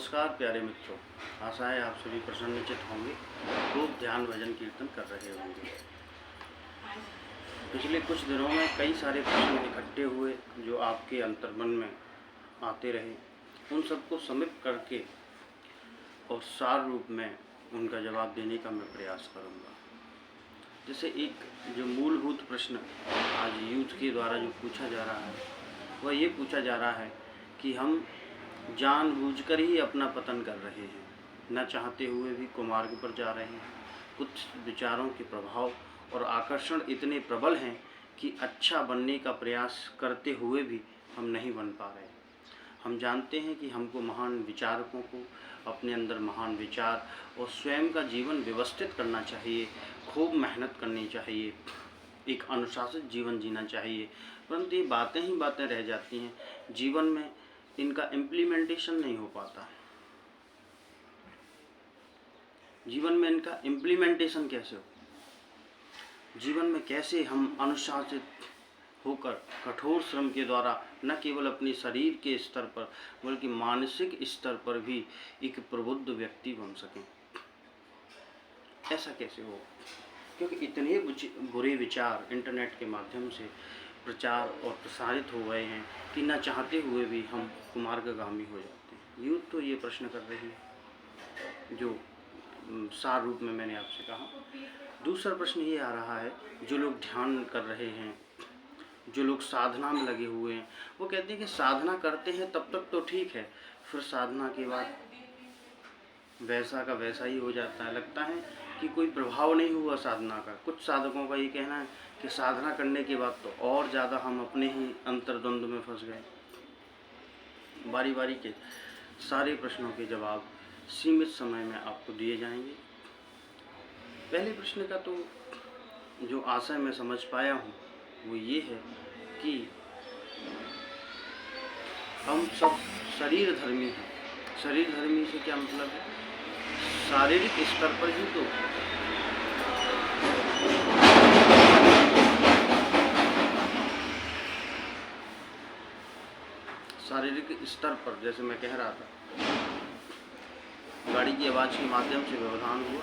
नमस्कार प्यारे मित्रों, आशा है आप सभी प्रसन्नचित होंगे, खूब ध्यान भजन कीर्तन कर रहे होंगे। पिछले कुछ दिनों में कई सारे प्रश्न इकट्ठे हुए जो आपके अंतर्मन में आते रहे, उन सबको समेट करके और सार रूप में उनका जवाब देने का मैं प्रयास करूंगा। जैसे एक जो मूलभूत प्रश्न आज यूथ के द्वारा जो पूछा जा रहा है, वह ये पूछा जा रहा है कि हम जानबूझकर ही अपना पतन कर रहे हैं, न चाहते हुए भी कुमार्ग पर जा रहे हैं। कुछ विचारों के प्रभाव और आकर्षण इतने प्रबल हैं कि अच्छा बनने का प्रयास करते हुए भी हम नहीं बन पा रहे। हम जानते हैं कि हमको महान विचारकों को अपने अंदर महान विचार और स्वयं का जीवन व्यवस्थित करना चाहिए, खूब मेहनत करनी चाहिए, एक अनुशासित जीवन जीना चाहिए, परंतु ये बातें ही बातें रह जाती हैं। जीवन में इनका इम्प्लीमेंटेशन नहीं हो पाता। जीवन में इनका इम्प्लीमेंटेशन कैसे हो, जीवन में कैसे हम अनुशासित होकर कठोर श्रम के द्वारा न केवल अपने शरीर के स्तर पर बल्कि मानसिक स्तर पर भी एक प्रबुद्ध व्यक्ति बन सकें। ऐसा कैसे हो, क्योंकि इतने बुरे विचार इंटरनेट के माध्यम से प्रचार और प्रसारित हो गए हैं कि न चाहते हुए भी हम कुमार्गगामी हो जाते हैं। यूथ तो ये प्रश्न कर रही है जो सार रूप में मैंने आपसे कहा। दूसरा प्रश्न ये आ रहा है, जो लोग ध्यान कर रहे हैं, जो लोग साधना में लगे हुए हैं, वो कहते हैं कि साधना करते हैं तब तक तो ठीक है, फिर साधना के बाद वैसा का वैसा ही हो जाता है। लगता है कि कोई प्रभाव नहीं हुआ साधना का। कुछ साधकों का ये कहना है कि साधना करने के बाद तो और ज़्यादा हम अपने ही अंतर्द्वंद में फंस गए। बारी बारी के सारे प्रश्नों के जवाब सीमित समय में आपको दिए जाएंगे। पहले प्रश्न का तो जो आशय मैं समझ पाया हूँ वो ये है कि हम सब शरीर धर्मी हैं। शरीर धर्मी से क्या मतलब है? शारीरिक स्तर पर ही तो शारीरिक स्तर पर, जैसे मैं कह रहा था, गाड़ी की आवाज़ के माध्यम से व्यवधान हुआ।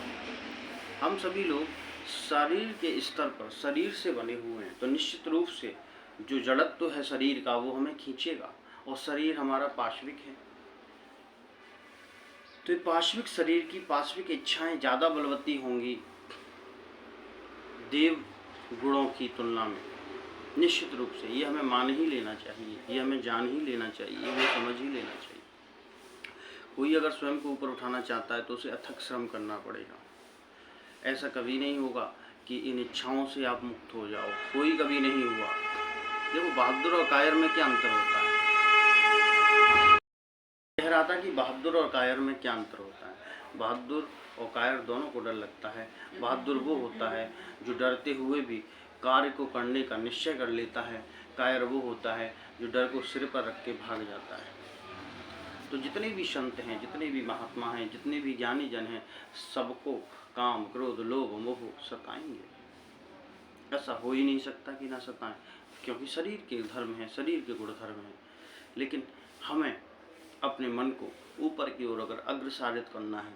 हम सभी लोग शरीर के स्तर पर शरीर से बने हुए हैं, तो निश्चित रूप से जो जड़त्व है शरीर का वो हमें खींचेगा, और शरीर हमारा पाश्विक है। तो पाश्विक शरीर की पाश्विक इच्छाएं ज़्यादा बलवती होंगी देव गुणों की तुलना में। निश्चित रूप से ये हमें मान ही लेना चाहिए, ये हमें जान ही लेना चाहिए, ये हमें समझ ही लेना चाहिए। कोई अगर स्वयं को ऊपर उठाना चाहता है तो उसे अथक श्रम करना पड़ेगा। ऐसा कभी नहीं होगा कि इन इच्छाओं से आप मुक्त हो जाओ, कोई कभी नहीं हुआ। देखो, बहादुर और कायर में क्या अंतर होता है? कह रहा था कि बहादुर और कायर में क्या अंतर होता है। बहादुर और कायर दोनों को डर लगता है। बहादुर वो होता है जो डरते हुए भी कार्य को करने का निश्चय कर लेता है। कायर वो होता है जो डर को सिर पर रख के भाग जाता है। तो जितने भी संत हैं, जितने भी महात्मा हैं, जितने भी ज्ञानी जन हैं, सबको काम, क्रोध, लोभ, मोह सताएंगे। ऐसा हो ही नहीं सकता कि ना सताएं, क्योंकि शरीर के धर्म हैं, शरीर के गुण धर्म हैं। लेकिन हमें अपने मन को ऊपर की ओर अगर अग्रसारित करना है,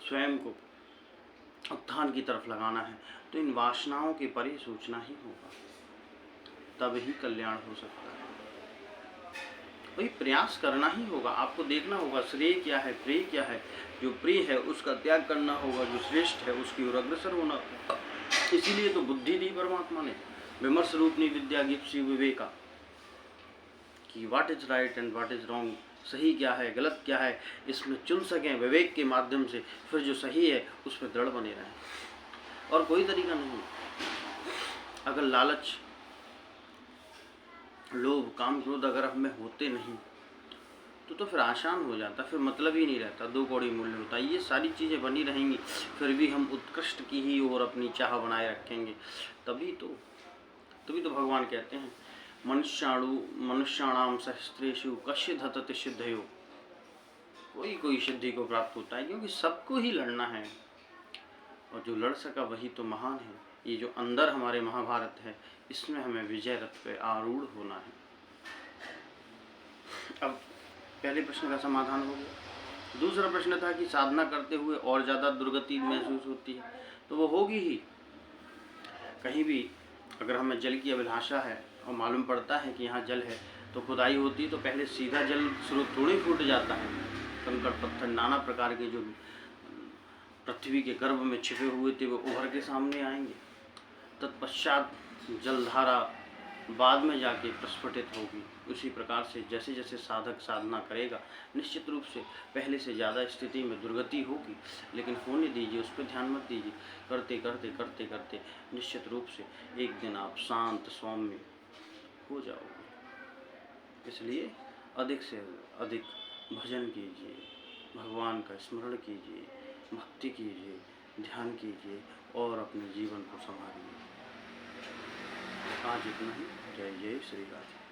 स्वयं को उत्थान की तरफ लगाना है, तो इन वासनाओं के परे सोचना ही होगा, तब ही कल्याण हो सकता है। वही प्रयास करना ही होगा। आपको देखना होगा श्रेय क्या है, प्रिय क्या है। जो प्रिय है उसका त्याग करना होगा, जो श्रेष्ठ है उसकी ओर अग्रसर होना होगा। इसीलिए तो बुद्धि दी परमात्मा ने, विमर्श रूपनी विद्या गिप्सी विवेका, कि what is right and what is wrong, सही क्या है गलत क्या है, इसमें चुन सकें विवेक के माध्यम से, फिर जो सही है उस पर दृढ़ बने रहें। और कोई तरीका नहीं। अगर लालच, लोभ, काम, क्रोध अगर हमें होते नहीं तो फिर आसान हो जाता, फिर मतलब ही नहीं रहता, दो कौड़ी मूल्य होता। ये सारी चीज़ें बनी रहेंगी, फिर भी हम उत्कृष्ट की ही ओर अपनी चाह बनाए रखेंगे। तभी तो भगवान कहते हैं, मनुष्याणाम सहस्त्रेषु कश्चिद् हतति सिद्धयो। कोई सिद्धि को प्राप्त होता है, क्योंकि सबको ही लड़ना है, और जो लड़ सका वही तो महान है। ये जो अंदर हमारे महाभारत है, इसमें हमें विजय रथ पे आरूढ़ होना है। अब पहले प्रश्न का समाधान हो गया। दूसरा प्रश्न था कि साधना करते हुए और ज़्यादा दुर्गति महसूस होती है, तो वो होगी ही। कहीं भी अगर हमें जल की अभिलाषा है और मालूम पड़ता है कि यहाँ जल है, तो खुदाई होती तो पहले सीधा जल स्रोत थोड़ी फूट जाता है। कंकड़ पत्थर नाना प्रकार के जो पृथ्वी के गर्भ में छिपे हुए थे वो उभर के सामने आएंगे। तत्पश्चात जलधारा बाद में जाके प्रस्फुटित होगी। उसी प्रकार से जैसे जैसे साधक साधना करेगा, निश्चित रूप से पहले से ज़्यादा स्थिति में दुर्गति होगी, लेकिन होने दीजिए, उस पर ध्यान मत दीजिए। करते करते करते करते निश्चित रूप से एक दिन आप शांत सौम्य हो जाओगे। इसलिए अधिक से अधिक भजन कीजिए, भगवान का स्मरण कीजिए, भक्ति कीजिए, ध्यान कीजिए और अपने जीवन को संभालिए। आज इतना ही। जय जय श्री राधे।